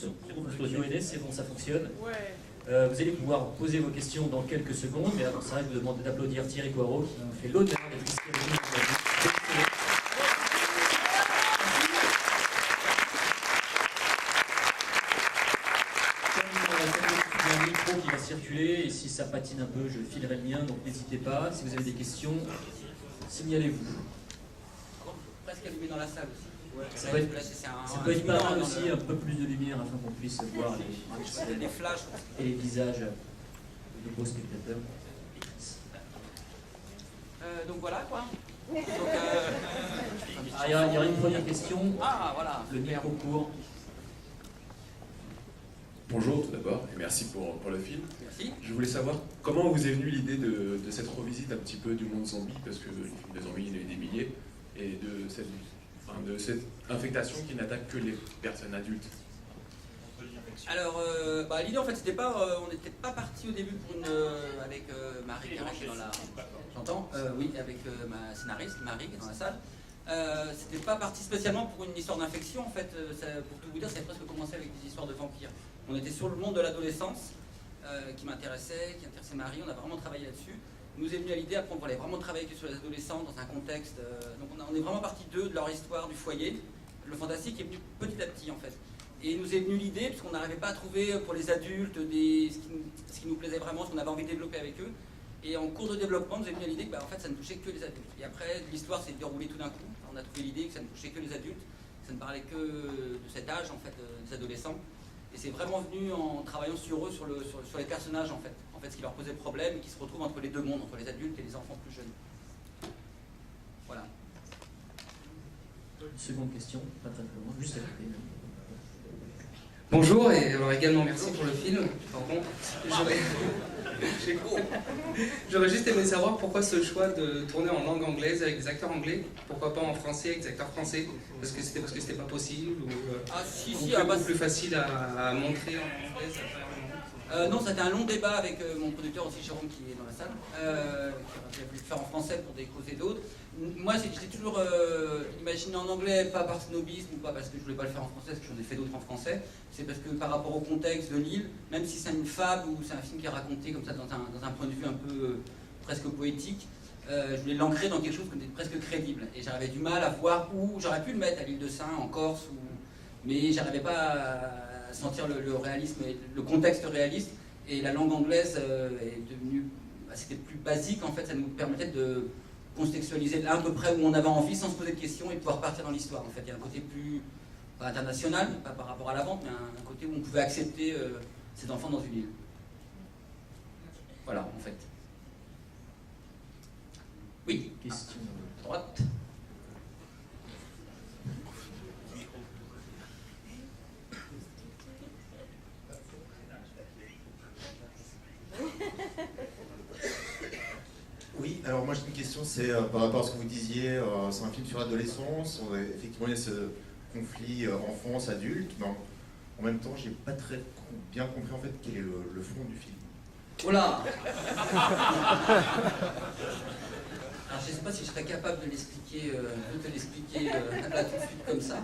Votre audio NS, c'est bon, ça fonctionne. Ouais. Vous allez pouvoir poser vos questions dans quelques secondes, mais avant ça, je vous demande d'applaudir Thierry Coirot, qui nous fait l'honneur d'être ici avec nous aujourd'hui. Il y a un micro qui va circuler, et si ça patine un peu, je filerai le mien, donc n'hésitez pas. Si vous avez des questions, signalez-vous. Presque allumé dans la salle aussi. Ouais. Ça peut être pas mal aussi, un peu plus de lumière afin qu'on puisse voir les flashs et les visages de beaux spectateurs. Donc voilà quoi. Donc, il y aura une première question. Ah voilà. Le micro court. Bonjour tout d'abord et merci pour le film. Merci. Je voulais savoir comment vous est venue l'idée de cette revisite un petit peu du monde zombie, parce que le film des zombies, il y en a eu des milliers, et de cette infectation qui n'attaque que les personnes adultes. Alors, l'idée en fait, c'était pas, on n'était pas parti au début pour avec Marie Carré qui est dans la, j'entends, oui, avec ma scénariste Marie qui est dans la salle. C'était pas parti spécialement pour une histoire d'infection en fait. Pour tout vous dire, ça a presque commencé avec des histoires de vampires. On était sur le monde de l'adolescence qui m'intéressait, qui intéressait Marie. On a vraiment travaillé là-dessus. Nous est venu à l'idée après on voulait vraiment travailler sur les adolescents dans un contexte. Donc on est vraiment parti d'eux, de leur histoire, du foyer. Le fantastique est venu petit à petit en fait. Et il nous est venu l'idée, parce qu'on n'arrivait pas à trouver pour les adultes ce qui nous plaisait vraiment, ce qu'on avait envie de développer avec eux. Et en cours de développement, nous est venu à l'idée que en fait, ça ne touchait que les adultes. Et après, l'histoire s'est déroulée tout d'un coup. On a trouvé l'idée que ça ne touchait que les adultes, que ça ne parlait que de cet âge, en fait, des adolescents. Et c'est vraiment venu en travaillant sur eux, sur les personnages, en fait. En fait, ce qui leur posait problème et qui se retrouvent entre les deux mondes, entre les adultes et les enfants plus jeunes. Voilà. Une seconde question, pas très loin, juste à côté. Bonjour, et alors également merci pour le film. Par contre, j'aurais juste aimé savoir pourquoi ce choix de tourner en langue anglaise avec des acteurs anglais, pourquoi pas en français avec des acteurs français, parce que c'était pas possible ou plus facile à montrer en anglais, ça non, c'était un long débat avec mon producteur aussi, Jérôme, qui est dans la salle, qui a voulu le faire en français pour des causes et d'autres. Moi, j'ai toujours imaginé en anglais, pas par snobisme ou pas parce que je voulais pas le faire en français, parce que j'en ai fait d'autres en français. C'est parce que par rapport au contexte de l'île, même si c'est une fable ou c'est un film qui est raconté comme ça dans un point de vue un peu presque poétique, je voulais l'ancrer dans quelque chose qui était presque crédible. Et j'avais du mal à voir où j'aurais pu le mettre, à l'île de Sein, en Corse, mais j'arrivais pas à sentir le réalisme, et le contexte réaliste. Et la langue anglaise est devenue, c'était plus basique en fait, ça nous permettait de contextualiser à peu près où on avait envie sans se poser de questions et pouvoir partir dans l'histoire. En fait, il y a un côté plus pas international, pas par rapport à la vente, mais un côté où on pouvait accepter ces enfants dans une île. Voilà, en fait. Oui. Question Droite. Oui, alors moi j'ai une question, c'est par rapport à ce que vous disiez, c'est un film sur l'adolescence, effectivement il y a ce conflit enfance-adulte, mais en même temps j'ai pas très bien compris en fait quel est le fond du film. Oh là. Alors je ne sais pas si je serais capable de l'expliquer, de te l'expliquer là tout de suite comme ça.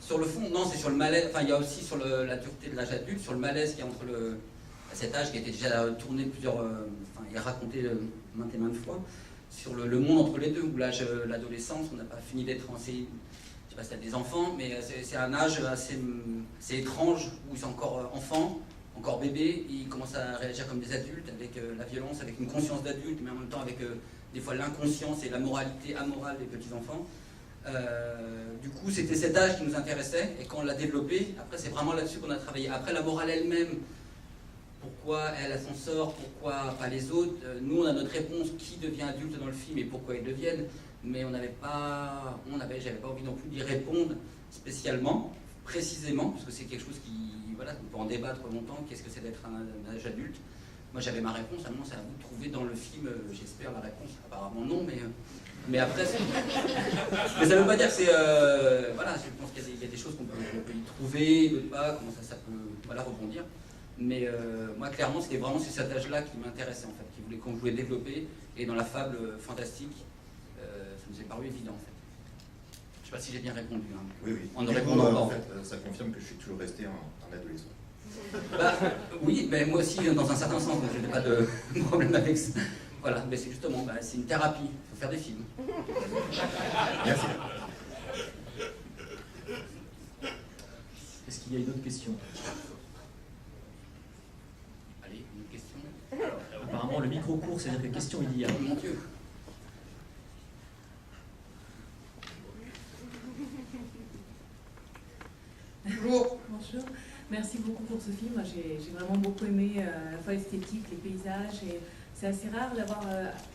Sur le fond, non, c'est sur le malaise, enfin il y a aussi sur la dureté de l'âge adulte, sur le malaise qui est entre cet âge qui a été déjà tourné enfin il est raconté maintes et maintes fois, sur le monde entre les deux, où l'âge, l'adolescence, on n'a pas fini d'être je sais pas si t'as des enfants, mais c'est un âge assez étrange, où c'est encore enfant, encore bébé, il commence à réagir comme des adultes, avec la violence, avec une conscience d'adulte, mais en même temps avec des fois l'inconscience et la moralité amorale des petits-enfants. Du coup, c'était cet âge qui nous intéressait, et quand on l'a développé, après c'est vraiment là-dessus qu'on a travaillé. Après, la morale elle-même, pourquoi elle s'en sort, pourquoi pas les autres, nous on a notre réponse, qui devient adulte dans le film et pourquoi ils deviennent, mais j'avais pas envie non plus d'y répondre spécialement, précisément, parce que c'est quelque chose qui, voilà, on peut en débattre longtemps, qu'est-ce que c'est d'être un âge adulte. Moi j'avais ma réponse, seulement c'est à vous de trouver dans le film, j'espère la réponse, apparemment non, mais après mais ça veut pas dire que c'est, voilà, je pense qu'il y a des choses qu'on peut y trouver, d'autres pas, comment ça peut, voilà, rebondir. Mais moi clairement c'était vraiment cet âge-là qui m'intéressait en fait, qu'on voulait développer, et dans la fable fantastique, ça nous est paru évident en fait. Je ne sais pas si j'ai bien répondu. Hein. Oui, oui. En ne répondant pas. En fait, ça confirme que je suis toujours resté un adolescent. Bah, oui, mais moi aussi, dans un certain sens, je n'ai pas de problème avec ça. Voilà, mais c'est justement, c'est une thérapie. Il faut faire des films. Merci. Est-ce qu'il y a une autre question? Allez, une autre question. Apparemment, le micro court, c'est-à-dire que question il y a. Oh mon Dieu. Bonjour. Bonjour, merci beaucoup pour ce film. J'ai vraiment beaucoup aimé à la fois l'esthétique, les paysages. Et c'est assez rare d'avoir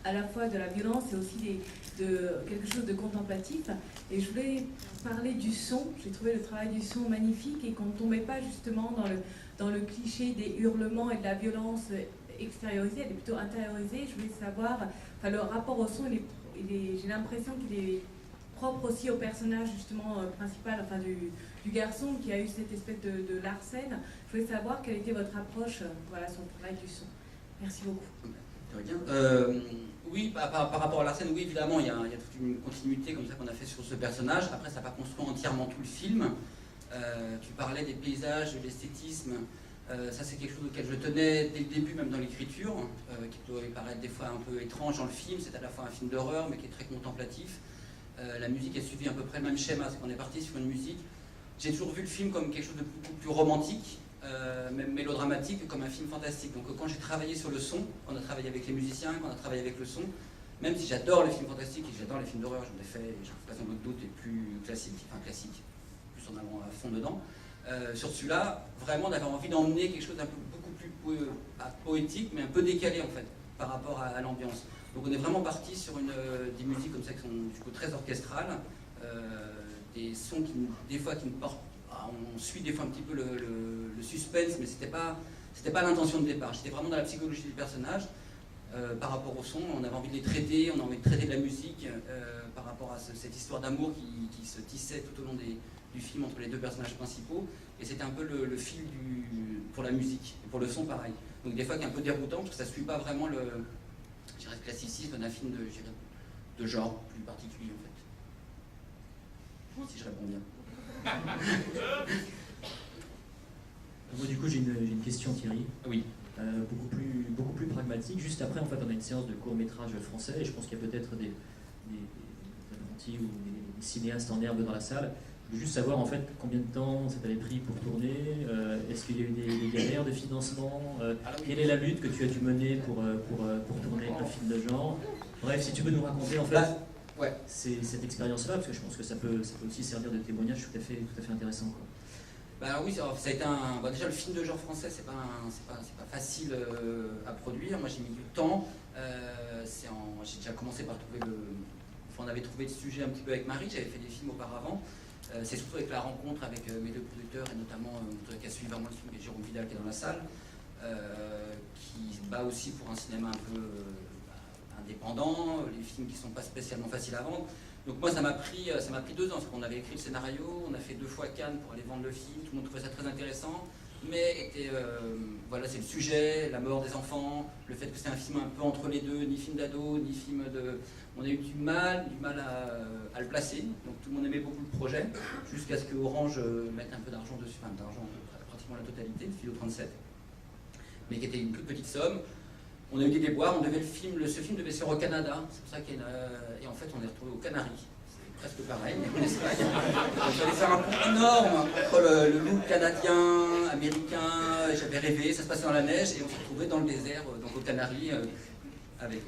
à la fois de la violence et aussi de quelque chose de contemplatif. Et je voulais parler du son. J'ai trouvé le travail du son magnifique et qu'on ne tombait pas justement dans le cliché des hurlements et de la violence extériorisée, elle est plutôt intériorisée. Je voulais savoir, enfin, le rapport au son, j'ai l'impression qu'il est propre aussi au personnage justement principal, enfin du garçon qui a eu cette espèce de Larsen. Je voulais savoir quelle était votre approche voilà, sur le travail du son. Merci beaucoup. Très bien. Oui, par rapport à Larsen, oui, évidemment, il y a toute une continuité comme ça qu'on a fait sur ce personnage. Après, ça n'a pas construit entièrement tout le film. Tu parlais des paysages, de l'esthétisme. Ça, c'est quelque chose auquel je tenais dès le début, même dans l'écriture, qui peut paraître des fois un peu étrange dans le film. C'est à la fois un film d'horreur, mais qui est très contemplatif. La musique a suivi à peu près le même schéma, c'est qu'on est parti sur une musique. J'ai toujours vu le film comme quelque chose de beaucoup plus romantique, même mélodramatique, comme un film fantastique. Donc quand j'ai travaillé sur le son, quand on a travaillé avec les musiciens, quand on a travaillé avec le son, même si j'adore les films fantastiques et j'adore les films d'horreur, j'en ai fait, j'ai pas sans doute d'autres et plus classiques, plus en allant à fond dedans. Sur celui-là, vraiment, on avait envie d'emmener quelque chose d'un peu beaucoup plus pas poétique, mais un peu décalé en fait, par rapport à l'ambiance. Donc on est vraiment parti sur des musiques comme ça qui sont du coup très orchestrales, des sons qui des fois qui nous portent, on suit des fois un petit peu le suspense, mais c'était pas l'intention de départ. J'étais vraiment dans la psychologie du personnage. Par rapport au son, on avait envie de les traiter, on a envie de traiter de la musique par rapport à cette histoire d'amour qui se tissait tout au long du film entre les deux personnages principaux, et c'était un peu le fil pour la musique, et pour le son pareil. Donc des fois qui est un peu déroutant, parce que ça ne suit pas vraiment le classicisme d'un film de genre plus particulier en fait. Si je réponds bien. Moi, du coup, j'ai une question, Thierry. Oui. Beaucoup plus pragmatique. Juste après, en fait, on a une séance de court-métrage français, et je pense qu'il y a peut-être des apprentis ou des cinéastes en herbe dans la salle. Je veux juste savoir, en fait, combien de temps ça t'avait pris pour tourner, est-ce qu'il y a eu des galères de financement, quelle est la lutte que tu as dû mener pour tourner un film de genre. Bref, si tu peux nous raconter, en fait, cette expérience-là, parce que je pense que ça peut aussi servir de témoignage tout à fait intéressant, quoi. Bah oui, ça a été déjà le film de genre français, c'est pas facile à produire. Moi j'ai mis du temps. J'ai déjà commencé par trouver on avait trouvé le sujet un petit peu avec Marie, j'avais fait des films auparavant. C'est surtout avec la rencontre avec mes deux producteurs et notamment qui a suivi vraiment le film, qui est Jérôme Vidal qui est dans la salle, qui se bat aussi pour un cinéma un peu indépendant, les films qui ne sont pas spécialement faciles à vendre. Donc moi ça m'a pris 2 ans, parce qu'on avait écrit le scénario, on a fait 2 fois Cannes pour aller vendre le film, tout le monde trouvait ça très intéressant, mais voilà, c'est le sujet, la mort des enfants, le fait que c'est un film un peu entre les deux, ni film d'ado, ni film de... On a eu du mal à le placer, donc tout le monde aimait beaucoup le projet, jusqu'à ce que Orange mette un peu d'argent dessus, pratiquement la totalité, le Philo 37, mais qui était une toute petite somme. On a eu des déboires, ce film devait se faire au Canada, c'est pour ça et en fait on est retrouvé aux Canaries. C'est presque pareil, mais en Espagne. Il fallait faire un pont énorme entre le look canadien, américain, j'avais rêvé, ça se passait dans la neige, et on s'est retrouvé dans le désert, donc aux Canaries, avec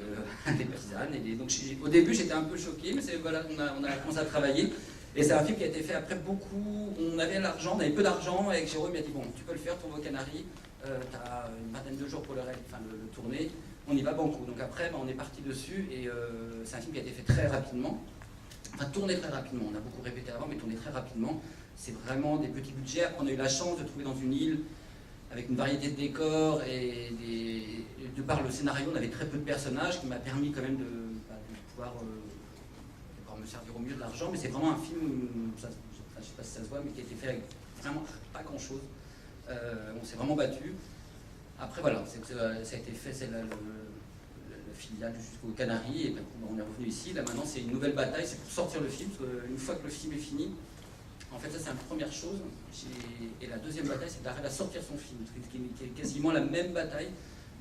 des paysannes. Donc au début j'étais un peu choqué, mais voilà, on a commencé à travailler. Et c'est un film qui a été fait après beaucoup. On avait peu d'argent, et avec Jérôme il a dit bon, tu peux le faire, tourne aux Canaries. T'as une vingtaine de jours pour le tourner, on y va banco. Donc après, on est parti dessus, et c'est un film qui a été fait très rapidement, tourné très rapidement, on a beaucoup répété avant, mais tourné très rapidement. C'est vraiment des petits budgets. Après, on a eu la chance de trouver dans une île, avec une variété de décors, et de par le scénario, on avait très peu de personnages, qui m'a permis quand même de pouvoir me servir au mieux de l'argent. Mais c'est vraiment un film, je ne sais pas si ça se voit, mais qui a été fait avec vraiment pas grand chose. On s'est vraiment battu. Après voilà, ça a été fait, c'est filiale jusqu'aux Canaries, et puis on est revenu ici. Là maintenant c'est une nouvelle bataille, c'est pour sortir le film, parce qu'une fois que le film est fini, en fait ça c'est la première chose, et la deuxième bataille c'est d'arriver à sortir son film, qui est quasiment la même bataille.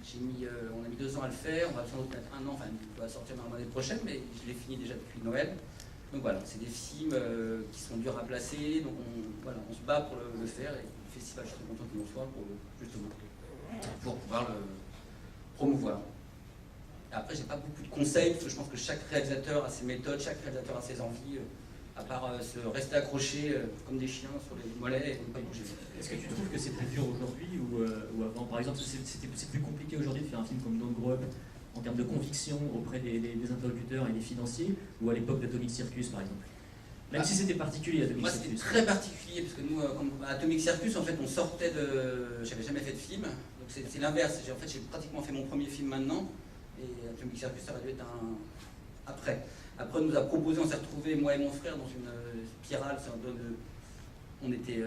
On a mis 2 ans à le faire, on va sans doute mettre 1 an, enfin il va sortir normalement l'année prochaine, mais je l'ai fini déjà depuis Noël. Donc voilà, c'est des films qui sont durs à placer, donc on se bat pour le faire, et le festival, je suis très content qu'il nous soit pour pouvoir le promouvoir. Et après, j'ai pas beaucoup de conseils, parce que je pense que chaque réalisateur a ses méthodes, chaque réalisateur a ses envies, à part se rester accroché comme des chiens sur les mollets et ne pas bouger. Est-ce que tu trouves que c'est plus dur aujourd'hui ou avant? Par exemple, c'est plus compliqué aujourd'hui de faire un film comme Don't Grow Up en termes de conviction auprès des interlocuteurs et des financiers, ou à l'époque d'Atomic Circus par exemple? Même si c'était particulier, Atomic Moi, Circus. c'était très particulier, parce que nous, comme à Atomic Circus, en fait, on sortait de... J'avais jamais fait de film, donc c'est l'inverse. En fait, j'ai pratiquement fait mon premier film maintenant, et Atomic Circus, ça aurait dû être après. Après, on nous a proposé, on s'est retrouvés, moi et mon frère, dans une spirale. On était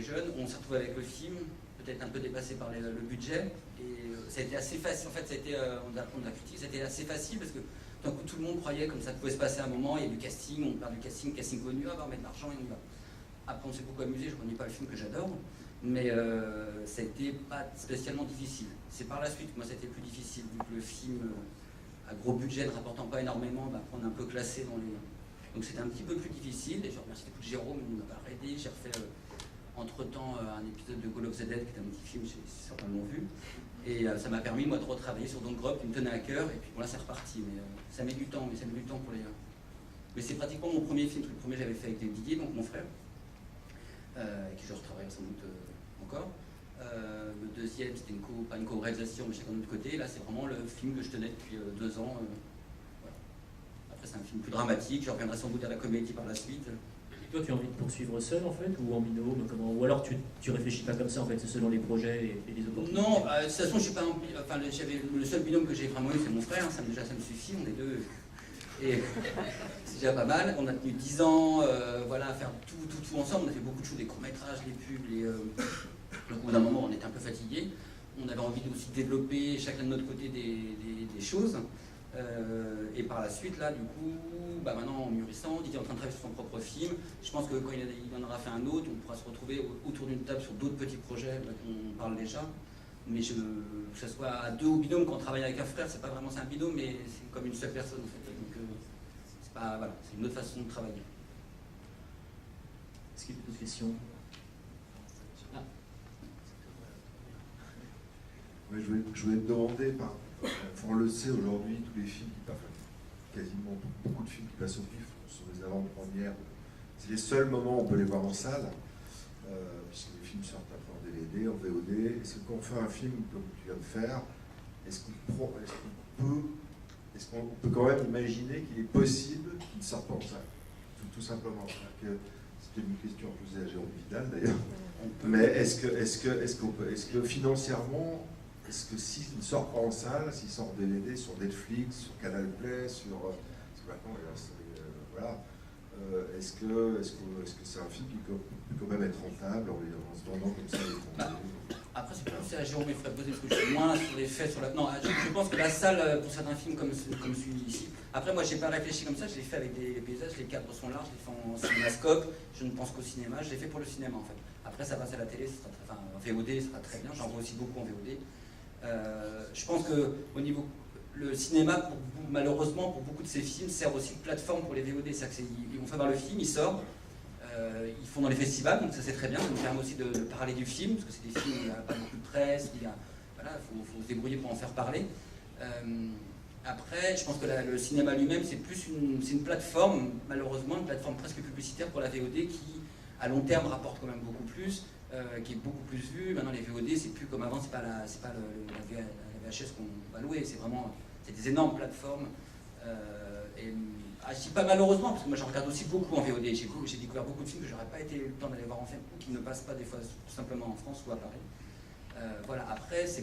jeunes, on s'est retrouvés avec le film, peut-être un peu dépassé par le budget, et ça a été assez facile. En fait, on a critiqué, c'était assez facile, parce que d'un coup, tout le monde croyait comme ça pouvait se passer à un moment, il y a du casting, on parle du casting connu, on va remettre de l'argent et on y va. Après, on s'est beaucoup amusé, je ne connais pas le film que j'adore, mais ça a été pas spécialement difficile. C'est par la suite que moi, ça a été plus difficile, vu que le film, à gros budget, ne rapportant pas énormément, on est un peu classé dans les... Donc c'était un petit peu plus difficile, et je remercie beaucoup Jérôme, il nous a aidé. J'ai refait entre-temps un épisode de Call of the Dead, qui est un petit film, certains l'ont vu. Et ça m'a permis, moi, de retravailler sur Don't Grow Up, qui me tenait à cœur, et puis bon, là, c'est reparti. Mais ça met du temps, pour les... Mais c'est pratiquement mon premier film. Le premier, j'avais fait avec Didier, donc mon frère, avec qui je retravaille sans doute encore. Le deuxième, c'était pas une co-réalisation, mais chacun de notre côté. Là, c'est vraiment le film que je tenais depuis 2 ans. Voilà. Après, c'est un film plus dramatique. Je reviendrai sans doute à la comédie par la suite. Et toi, tu as envie de poursuivre seul, en fait, ou en binôme, ou alors tu réfléchis pas comme ça, en fait, c'est selon les projets et les opportunités? Non, de toute façon, je suis pas... Enfin, le seul binôme que j'ai vraiment eu, c'est mon frère. Ça me suffit, on est 2. Et c'est déjà pas mal. On a tenu 10 ans, voilà, à faire tout ensemble. On a fait beaucoup de choses, des courts-métrages, des pubs, donc au bout d'un moment, on était un peu fatigués. On avait envie aussi de développer chacun de notre côté des choses. Et par la suite, là, du coup, maintenant en mûrissant, Didier est en train de travailler sur son propre film. Je pense que quand il en aura fait un autre, on pourra se retrouver autour d'une table sur d'autres petits projets dont on parle déjà. Mais que ce soit à 2 ou binôme, quand on travaille avec un frère, c'est pas vraiment un binôme, mais c'est comme une seule personne en fait. Donc c'est une autre façon de travailler. Est-ce qu'il y a d'autres questions? Oui, je voulais te demander, on le sait aujourd'hui, tous les films quasiment beaucoup de films qui passent au pif sont des avant-premières. C'est les seuls moments où on peut les voir en salle, puisque les films sortent après en DVD, en VOD. Est-ce que quand on fait un film comme tu viens de faire, est-ce qu'on peut quand même imaginer qu'il est possible qu'il ne sorte pas en salle, tout simplement? C'était une question posée à Jérôme Vidal d'ailleurs. Mais est-ce que financièrement, est-ce que s'il ne sort pas en salle, s'il sort en DVD sur Netflix, sur Canal Play, voilà, est-ce que c'est un film qui peut quand même être rentable en se vendant comme ça? Après, c'est plus à Jérôme, il faudrait poser, parce que je suis moins sur les faits, Non, je pense que la salle, pour certains films comme celui-ci... Après, moi, je n'ai pas réfléchi comme ça, je l'ai fait avec des paysages, les cadres sont larges, je l'ai fait en cinémascope, je ne pense qu'au cinéma, je l'ai fait pour le cinéma, en fait. Après, ça passe à la télé, en VOD, ça sera très bien, j'en vois aussi beaucoup en VOD. Je pense qu'au niveau... Le cinéma, malheureusement, pour beaucoup de ces films, sert aussi de plateforme pour les VOD. C'est-à-dire qu'ils vont faire voir le film, il sort, ils font dans les festivals, donc ça c'est très bien, ça nous permet aussi de parler du film, parce que c'est des films où il n'y a pas beaucoup de presse, voilà, faut se débrouiller pour en faire parler. Après, je pense que le cinéma lui-même, c'est une plateforme, malheureusement, une plateforme presque publicitaire pour la VOD qui, à long terme, rapporte quand même beaucoup plus, qui est beaucoup plus vue. Maintenant, les VOD, c'est plus comme avant, c'est pas la VHS qu'on va louer, c'est des énormes plateformes. Je dis pas malheureusement, parce que moi j'en regarde aussi beaucoup en VOD. J'ai découvert beaucoup de films que j'aurais pas été le temps d'aller voir en film, ou qui ne passent pas des fois tout simplement en France ou à Paris. Voilà. Après, je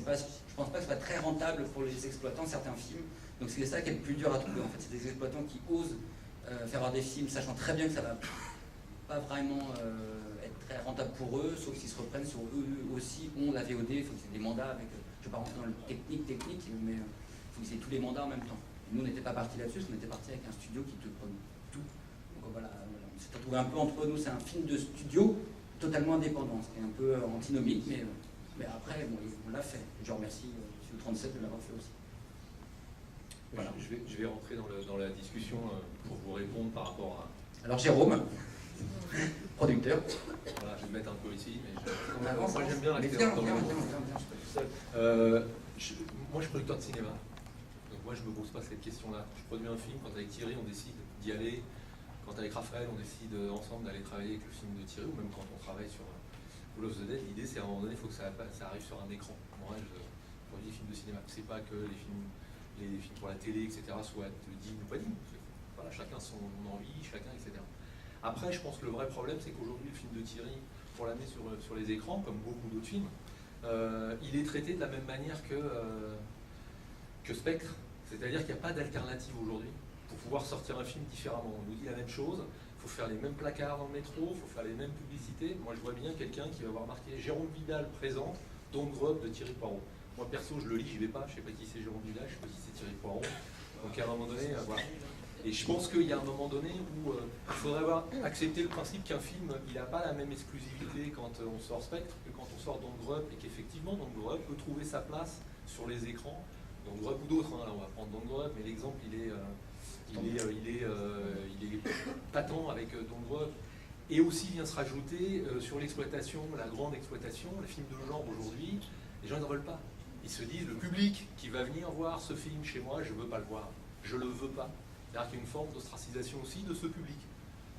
pense pas que ce soit très rentable pour les exploitants certains films. Donc c'est ça qui est le plus dur à trouver. En fait, c'est des exploitants qui osent faire voir des films, sachant très bien que ça va pas vraiment être très rentable pour eux, sauf s'ils se reprennent sur eux aussi ont la VOD. Il faut que c'est des mandats avec. Je ne vais pas rentrer dans le technique, mais faut qu'ils aient tous les mandats en même temps. Et nous, on n'était pas partis là-dessus, parce qu'on était parti avec un studio qui te prenait tout. Donc voilà, on s'est retrouvé un peu entre nous. C'est un film de studio totalement indépendant, ce qui est un peu antinomique, mais après, bon, on l'a fait. Je remercie Studio 37 de l'avoir fait aussi. Voilà. Je vais rentrer dans la discussion pour vous répondre par rapport à... Alors Jérôme, producteur. Voilà, je vais me mettre un peu ici, mais On avance. moi j'aime bien rester dans le moi je suis producteur de cinéma, donc moi je me pose pas cette question-là. Je produis un film, quand avec Thierry on décide d'y aller, quand avec Raphaël on décide ensemble d'aller travailler avec le film de Thierry, ou même quand on travaille sur Call of the Dead, l'idée c'est à un moment donné il faut que ça arrive sur un écran. Moi je produis des films de cinéma, c'est pas que les films pour la télé, etc., soient dignes ou pas dignes. Voilà, chacun son envie, chacun, etc. Après, je pense que le vrai problème, c'est qu'aujourd'hui, le film de Thierry, pour l'amener sur les écrans, comme beaucoup d'autres films, il est traité de la même manière que Spectre. C'est-à-dire qu'il n'y a pas d'alternative aujourd'hui pour pouvoir sortir un film différemment. On nous dit la même chose, il faut faire les mêmes placards dans le métro, il faut faire les mêmes publicités. Moi, je vois bien quelqu'un qui va avoir marqué Jérôme Vidal présente, Don't Grow Up de Thierry Poirot. Moi, perso, je le lis, j'y vais pas, je sais pas qui c'est Jérôme Vidal, je sais pas qui c'est Thierry Poirot. Donc, à un moment donné, voilà. Et je pense qu'il y a un moment donné où il faudrait avoir accepté le principe qu'un film, il n'a pas la même exclusivité quand on sort Spectre que quand on sort Don't Grow Up, et qu'effectivement, Don't Grow Up peut trouver sa place sur les écrans. Don't Grow Up ou d'autres, hein. Là, on va prendre Don't Grow Up, mais l'exemple, il est patent avec Don't Grow Up. Et aussi vient se rajouter sur l'exploitation, la grande exploitation, les films de genre aujourd'hui, les gens n'en veulent pas. Ils se disent, le public qui va venir voir ce film chez moi, je ne veux pas le voir. Je le veux pas. C'est-à-dire qu'il y a une forme d'ostracisation aussi de ce public.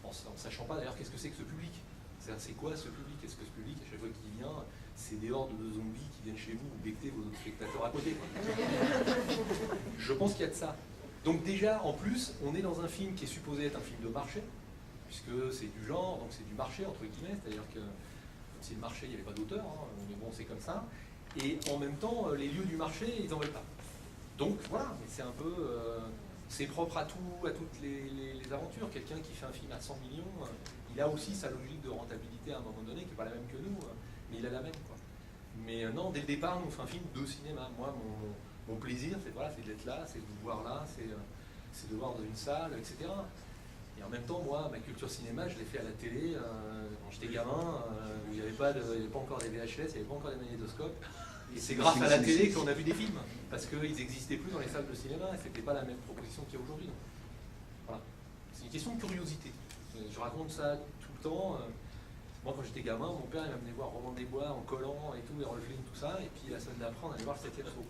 En ne sachant pas d'ailleurs qu'est-ce que c'est que ce public. C'est quoi ce public? Est-ce que ce public, à chaque fois qu'il vient, c'est des hordes de zombies qui viennent chez vous ou becter vos autres spectateurs à côté, quoi. Je pense qu'il y a de ça. Donc déjà, en plus, on est dans un film qui est supposé être un film de marché, puisque c'est du genre, donc c'est du marché, entre guillemets, c'est-à-dire que si le marché, il n'y avait pas d'auteur, hein, mais bon, c'est comme ça. Et en même temps, les lieux du marché, ils n'en veulent pas. Donc voilà, mais c'est un peu... c'est propre à toutes les aventures. Quelqu'un qui fait un film à 100 millions, il a aussi sa logique de rentabilité à un moment donné, qui n'est pas la même que nous, mais il a la même, quoi. Mais non, dès le départ, nous on fait un film de cinéma. Moi, mon plaisir, c'est voilà, d'être là, c'est de vous voir là, c'est de voir dans une salle, etc. Et en même temps, moi, ma culture cinéma, je l'ai fait à la télé, quand j'étais gamin, où il n'y avait pas encore des VHS, il n'y avait pas encore des magnétoscopes. Et c'est grâce à la télé qu'on a vu des films, parce qu'ils n'existaient plus dans les salles de cinéma, et c'était pas la même proposition qu'il y a aujourd'hui. Voilà. C'est une question de curiosité. Je raconte ça tout le temps. Moi, quand j'étais gamin, mon père il m'amenait voir Roman des Bois en collant et tout, et Rolling, tout ça, et puis la semaine d'après, on allait voir le 7e saut.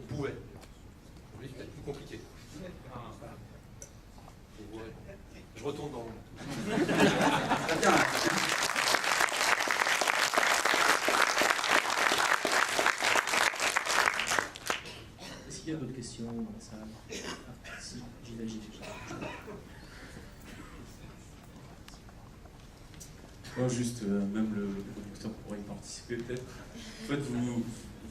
On pouvait. Aujourd'hui, c'est peut-être plus compliqué. Je retourne dans le monde. Est-ce qu'il y a d'autres questions dans la salle? Si, j'imagine. Non, juste, même le producteur pourrait y participer peut-être. En fait, vous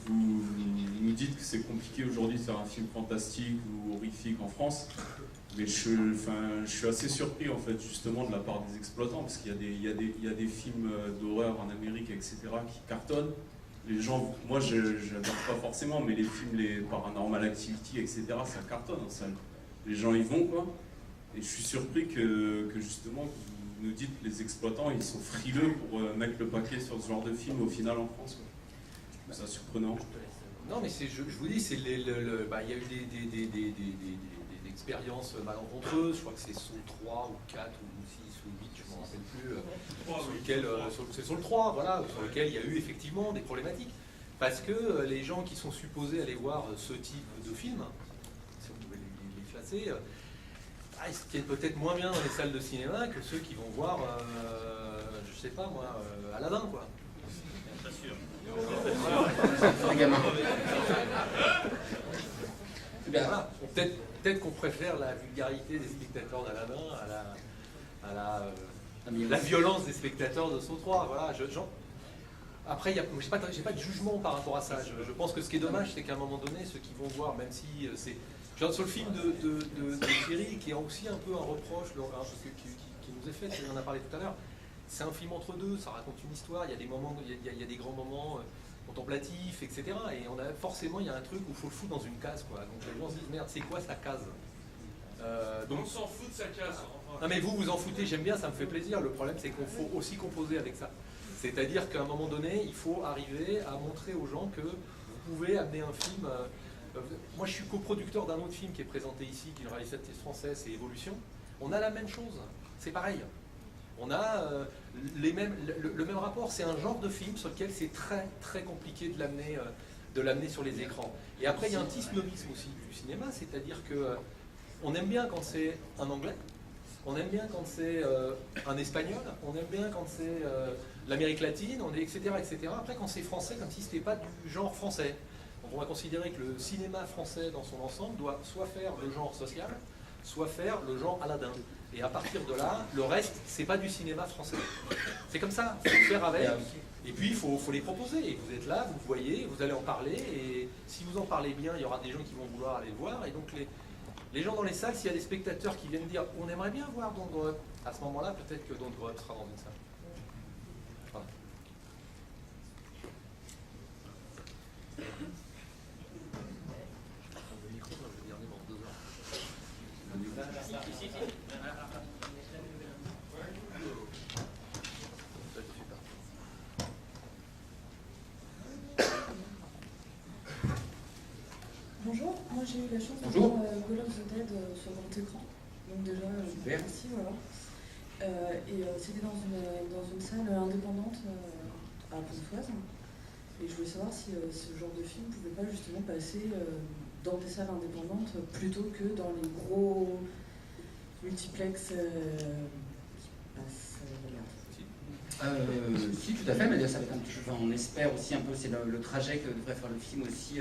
nous dites que c'est compliqué aujourd'hui de faire un film fantastique ou horrifique en France, mais je suis assez surpris en fait justement de la part des exploitants, parce qu'il y a des films d'horreur en Amérique, etc., qui cartonnent. Les gens, moi je n'adore pas forcément, mais les films, les Paranormal Activity, etc., ça cartonne en salle. Les gens y vont, quoi. Et je suis surpris que justement, vous nous dites que les exploitants, ils sont frileux pour mettre le paquet sur ce genre de film au final en France, quoi. Je trouve ça surprenant. Non, mais je vous dis, il y a eu des expériences malencontreuses. Je crois que c'est Saut 3 ou 4 ou 6 ou 8, je ne m'en rappelle plus. C'est sur le 3, voilà, sur lequel il y a eu effectivement des problématiques. Parce que les gens qui sont supposés aller voir ce type de film, si on pouvait les classer, ils se tiennent peut-être moins bien dans les salles de cinéma que ceux qui vont voir, je sais pas moi, Aladdin, quoi. Bien sûr. Voilà. Peut-être qu'on préfère la vulgarité des spectateurs d'Aladdin à la violence des spectateurs de Saut 3. Voilà, après, j'ai pas de jugement par rapport à ça. Je pense que ce qui est dommage, c'est qu'à un moment donné, ceux qui vont voir, même si c'est... Sur le film de Thierry, qui est aussi un peu un reproche qui nous est fait, on en a parlé tout à l'heure, c'est un film entre deux, ça raconte une histoire, il y a des moments, il y a des grands moments, contemplatif, etc. Et forcément, il y a un truc où il faut le foutre dans une case, quoi. Donc les gens se disent, merde, c'est quoi sa case? Donc, on s'en fout de sa case. Enfin. Non mais vous en foutez, j'aime bien, ça me fait plaisir. Le problème, c'est qu'il faut aussi composer avec ça. C'est-à-dire qu'à un moment donné, il faut arriver à montrer aux gens que vous pouvez amener un film... moi, je suis coproducteur d'un autre film qui est présenté ici, qui est une réalisatrice française, c'est Évolution. On a la même chose, c'est pareil. On a le même rapport, c'est un genre de film sur lequel c'est très très compliqué de l'amener sur les écrans. Et après, il y a un petit snobisme aussi du cinéma, c'est-à-dire que on aime bien quand c'est un anglais, on aime bien quand c'est un espagnol, on aime bien quand c'est l'Amérique latine, etc., etc. Après, quand c'est français, comme si ce n'était pas du genre français. Donc on va considérer que le cinéma français dans son ensemble doit soit faire le genre social, soit faire le genre Aladdin. Et à partir de là, le reste, c'est pas du cinéma français. C'est comme ça, il faut faire avec. Et puis, il faut les proposer. Et vous êtes là, vous voyez, vous allez en parler. Et si vous en parlez bien, il y aura des gens qui vont vouloir aller le voir. Et donc, les gens dans les salles, s'il y a des spectateurs qui viennent dire « on aimerait bien voir Don't Grow Up », à ce moment-là, peut-être que Don't Grow Up sera dans une salle. Voilà. Le micro, je vais dire dans 2 heures. Bonjour, moi j'ai eu la chance de voir Call of the Dead sur grand écran. Donc déjà, merci, voilà. Et c'était dans une salle indépendante à Pontoise. Et je voulais savoir si ce genre de film ne pouvait pas justement passer dans des salles indépendantes plutôt que dans les gros multiplex qui passent. Si, tout à fait, mais ça va être un petit peu, on espère aussi un peu, c'est le trajet que devrait faire le film aussi.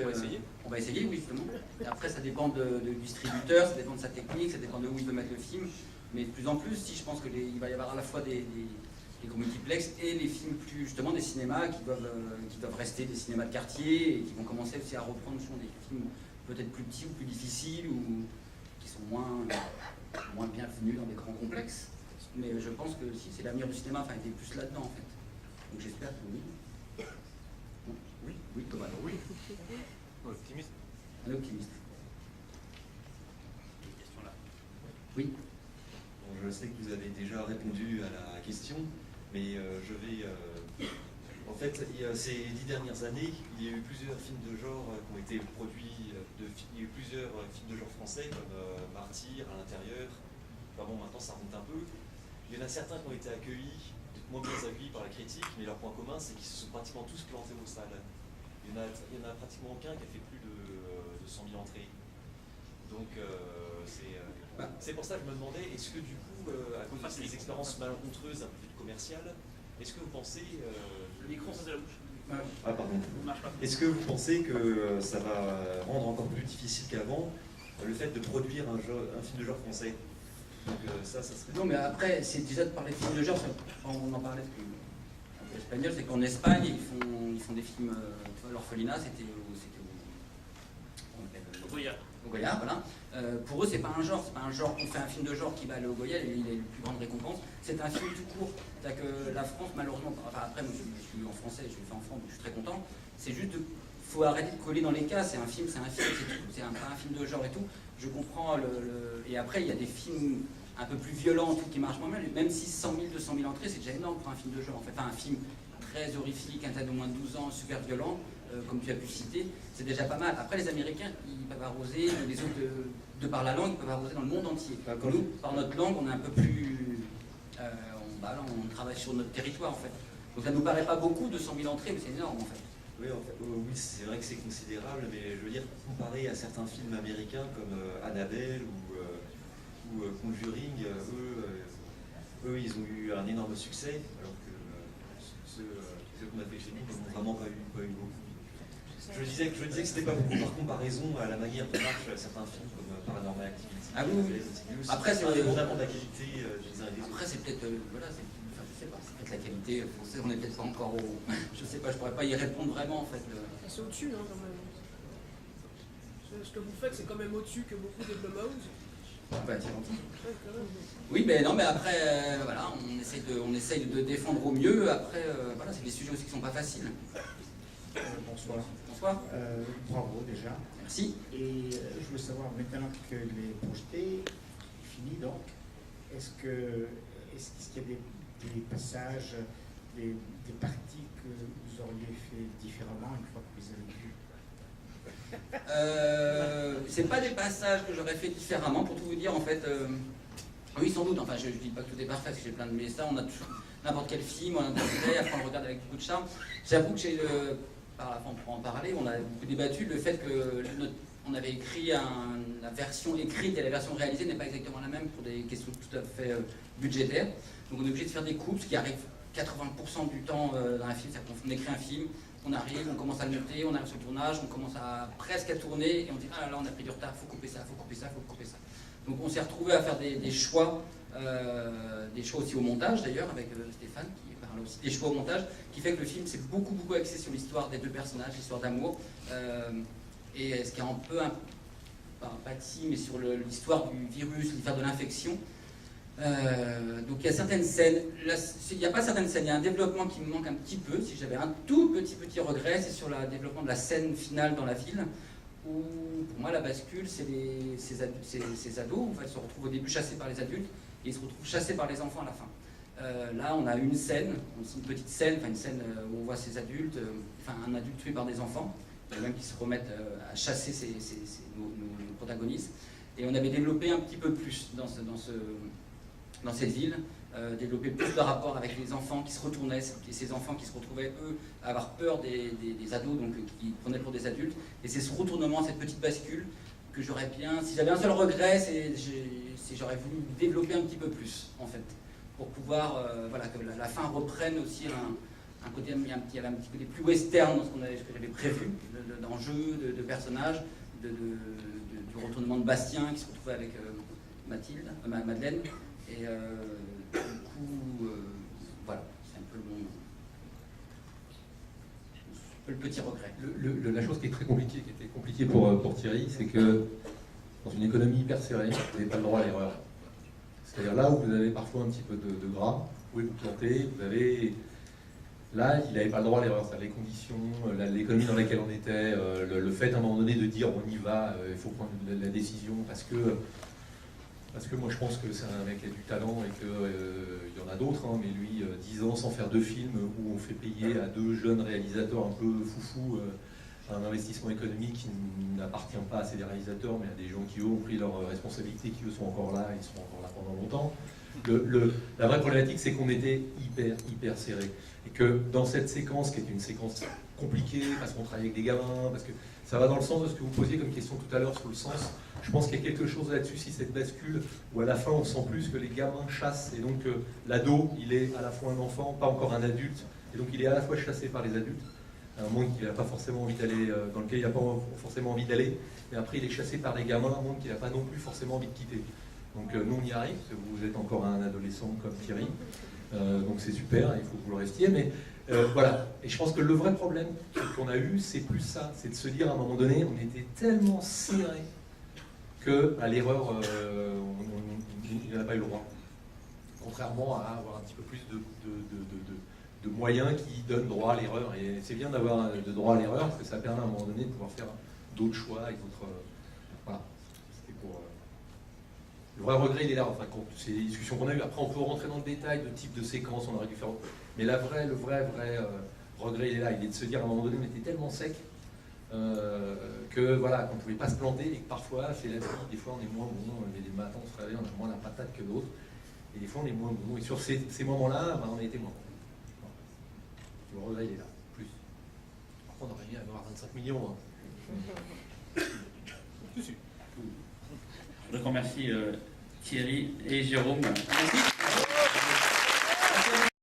On va essayer, oui, justement. Et après, ça dépend du distributeur, ça dépend de sa technique, ça dépend de où il veut mettre le film. Mais de plus en plus, si je pense qu'il va y avoir à la fois des gros multiplex et les films plus, justement, des cinémas qui doivent rester des cinémas de quartier et qui vont commencer aussi à reprendre des films peut-être plus petits ou plus difficiles ou qui sont moins bienvenus dans des grands complexes. Mais je pense que si c'est l'avenir du cinéma, enfin, il est plus là-dedans en fait. Donc j'espère que oui. Non. Oui, Thomas. Oui. Optimiste. Un optimiste. Oui. Bon, je sais que vous avez déjà répondu à la question, mais je vais. En fait, ces 10 dernières années, il y a eu plusieurs films de genre qui ont été produits. Il y a eu plusieurs films de genre français comme Martyr, À l'intérieur. Enfin bon, maintenant ça remonte un peu. Il y en a certains qui ont été accueillis, moins bien accueillis par la critique, mais leur point commun, c'est qu'ils se sont pratiquement tous plantés aux salles. Il y en a pratiquement aucun qui a fait plus de 100 000 entrées. Donc c'est pour ça que je me demandais, est-ce que du coup, à cause de ces expériences malencontreuses, un peu plus commerciales, est-ce que vous pensez... Le micro, ça de la bouche. Ah pardon. Est-ce que vous pensez que ça va rendre encore plus difficile qu'avant le fait de produire un film de genre français? Donc ça serait... Non, mais après, c'est déjà de parler de films de genre, on en parlait un peu espagnol, c'est qu'en Espagne, ils font des films, l'orphelinat, c'était au Goya, voilà. Pour eux, c'est pas un genre, on fait un film de genre qui va aller au Goya, il a les plus grandes récompenses, c'est un film tout court. C'est-à-dire que la France, malheureusement, enfin après, moi je suis en français, je l'ai fait en France, donc je suis très content, c'est juste faut arrêter de coller dans les cas, c'est un film, c'est tout, c'est pas un film de genre et tout. Je comprends et après il y a des films un peu plus violents, tout qui marchent moins bien, même si 100 000, 200 000 entrées, c'est déjà énorme pour un film de genre. En fait, enfin, un film très horrifique, un tas de moins de 12 ans, super violent, comme tu as pu citer, c'est déjà pas mal. Après, les Américains, ils peuvent arroser, les autres, de par la langue, ils peuvent arroser dans le monde entier. Nous, par notre langue, on est un peu plus... on travaille sur notre territoire, en fait. Donc ça ne nous paraît pas beaucoup, 200 000 entrées, mais c'est énorme, en fait. Oui, oui, c'est vrai que c'est considérable, mais je veux dire, comparé à certains films américains comme Annabelle ou Conjuring, eux, ils ont eu un énorme succès, alors que ceux qu'on a fait chez nous n'ont vraiment pas eu beaucoup. Je disais que c'était pas beaucoup par comparaison à la manière dont marchent certains films comme Paranormal Activity. Ah oui. Après, c'est vraiment de la qualité des uns et des autres. Après, c'est peut-être, je sais pas, c'est peut-être la qualité française, on n'est peut-être pas encore au... Je sais pas, je pourrais pas y répondre vraiment en fait. C'est au-dessus, hein, quand même. Ce que vous faites, c'est quand même au-dessus que beaucoup de Blumhouse. Bah, oui, mais non, mais après, voilà, on essaye de défendre au mieux. Après, voilà, c'est des sujets aussi qui sont pas faciles. Bonsoir. Bonsoir. Bravo déjà. Merci. Et je veux savoir, maintenant que les projetés fini donc, est-ce qu'il y a des passages, des parties que vous auriez fait différemment une fois que vous avez vu? C'est pas des passages que j'aurais fait différemment, pour tout vous dire en fait. Oui, sans doute. Enfin, je dis pas que tout est parfait, parce que j'ai plein de mais ça, on a toujours n'importe quel film, on a intérêt, après on le regarde avec beaucoup de charme. J'avoue que par la fin, on pourra en parler, on a beaucoup débattu le fait que on avait écrit la version écrite et la version réalisée n'est pas exactement la même pour des questions tout à fait budgétaires. Donc on est obligé de faire des coupes, ce qui arrive 80% du temps dans un film, c'est-à-dire qu'on écrit un film, on arrive, on commence à le monter, on arrive sur le tournage, on commence presque à tourner et on dit ah là on a pris du retard, faut couper ça, faut couper ça, faut couper ça. Donc on s'est retrouvé à faire des choix aussi au montage d'ailleurs avec Stéphane qui parle aussi des choix au montage, qui fait que le film s'est beaucoup axé sur l'histoire des deux personnages, l'histoire d'amour, et ce qui est un peu pas empathie, mais sur l'histoire du virus, l'histoire de l'infection. Donc il y a certaines scènes, il n'y a pas certaines scènes, il y a un développement qui me manque un petit peu. Si j'avais un tout petit regret, c'est sur le développement de la scène finale dans la ville, où pour moi la bascule, c'est ces ados, en fait, se retrouvent au début chassés par les adultes, et ils se retrouvent chassés par les enfants à la fin. Là on a une scène, une petite scène, une scène où on voit ces adultes, un adulte tué par des enfants, même qui se remettent à chasser nos protagonistes. Et on avait développé un petit peu plus dans cette ville, développer plus de rapports avec les enfants qui se retournaient, et ces enfants qui se retrouvaient, eux, à avoir peur des ados, donc qui prenaient pour des adultes. Et c'est ce retournement, cette petite bascule, que j'aurais bien... Si j'avais un seul regret, c'est j'aurais voulu développer un petit peu plus, en fait, pour pouvoir, que la fin reprenne aussi un côté, il y avait un petit côté plus western dans ce que j'avais prévu, d'enjeux, de personnages, du retournement de Bastien qui se retrouvait avec Madeleine. Et du coup, voilà, c'est un peu le petit regret. La chose qui est très compliquée, qui était compliquée pour Thierry, c'est que dans une économie hyper serrée, vous n'avez pas le droit à l'erreur. C'est-à-dire là où vous avez parfois un petit peu de gras, vous pouvez vous planter, Là, il n'avait pas le droit à l'erreur, c'est-à-dire les conditions, l'économie dans laquelle on était, le fait à un moment donné de dire on y va, il faut prendre la décision parce que moi je pense que c'est un mec qui a du talent et qu'il y en a d'autres, mais lui, 10 ans sans faire 2 films où on fait payer à 2 jeunes réalisateurs un peu foufous un investissement économique qui n'appartient pas à ces réalisateurs mais à des gens qui eux ont pris leurs responsabilités, qui eux sont encore là, ils seront encore là pendant longtemps. La vraie problématique, c'est qu'on était hyper serré. Et que dans cette séquence, qui est une séquence compliquée, parce qu'on travaille avec des gamins, parce que ça va dans le sens de ce que vous posiez comme question tout à l'heure sur le sens, je pense qu'il y a quelque chose là-dessus, si cette bascule, où à la fin on sent plus que les gamins chassent, et donc l'ado, il est à la fois un enfant, pas encore un adulte, et donc il est à la fois chassé par les adultes, un monde qu'il n'a pas forcément envie d'aller, dans lequel il n'a pas forcément envie d'aller, mais après il est chassé par les gamins, un monde qu'il n'a pas non plus forcément envie de quitter. Donc nous on y arrive, parce que vous êtes encore un adolescent comme Thierry, donc c'est super, il faut que vous le restiez, mais voilà. Et je pense que le vrai problème qu'on a eu, c'est plus ça, c'est de se dire à un moment donné, on était tellement serré qu'à l'erreur, il n'y en a pas eu le droit. Contrairement à avoir un petit peu plus de moyens qui donnent droit à l'erreur. Et c'est bien d'avoir de droit à l'erreur, parce que ça permet à un moment donné de pouvoir faire d'autres choix et d'autres... voilà. C'était pour... Le vrai regret, il est là, enfin, c'est les discussions qu'on a eues. Après, on peut rentrer dans le détail de type de séquence, on aurait dû faire... Mais le vrai regret, il est là. Il est de se dire, à un moment donné, on était tellement sec que, voilà, qu'on ne pouvait pas se planter et que parfois, c'est la vie. Des fois, on est moins bon. Des matins, on se réveille, on a moins la patate que d'autres. Et des fois, on est moins bon. Et sur ces moments-là, on a été moins bon. Le regret, il est là. Plus. Par contre, on aurait bien avoir 25 millions. Je voudrais remercier Thierry et Jérôme. Merci.